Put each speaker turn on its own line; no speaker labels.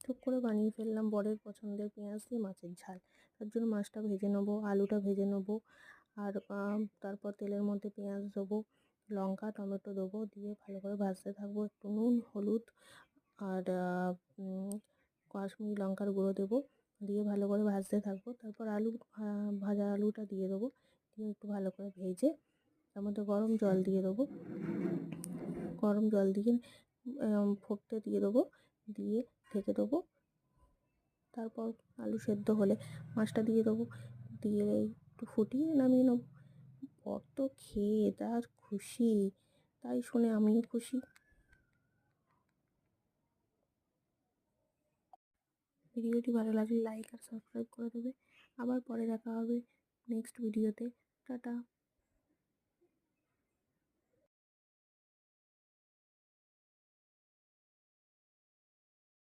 টুকটুক করে বানিয়ে ফেললাম বরের পছন্দের পেঁয়াজ দিয়ে মাছের ঝাল। তার জন্য মাছটা ভেজে নেবো, আলুটা ভেজে নেবো, আর তারপর তেলের মধ্যে পেঁয়াজ দেবো, লঙ্কা টমেটো দেবো, দিয়ে ভালো করে ভাজতে থাকবো। একটু নুন হলুদ আর কাশ্মীরি লঙ্কার গুঁড়ো দেবো, দিয়ে ভালো করে ভাজতে থাকবো। তারপর ভাজা আলুটা দিয়ে দেবো, দিয়ে একটু ভালো করে ভেজে তার মধ্যে গরম জল দিয়ে দেবো। গরম জল দিয়ে ফুটতে দিয়ে দেবো, দিয়ে ঢেকে দেবো। তারপর আলু সেদ্ধ হলে মাছটা দিয়ে দেবো, দিয়ে একটু ফুটিয়ে নামিয়ে নেবো। বর তো খেয়ে তার খুশি, তাই শুনে আমিও খুশি। ভিডিওটি ভালো লাগলে লাইক আর সাবস্ক্রাইব করে দেবে। আবার পরে দেখা হবে নেক্সট ভিডিওতে। টাটা।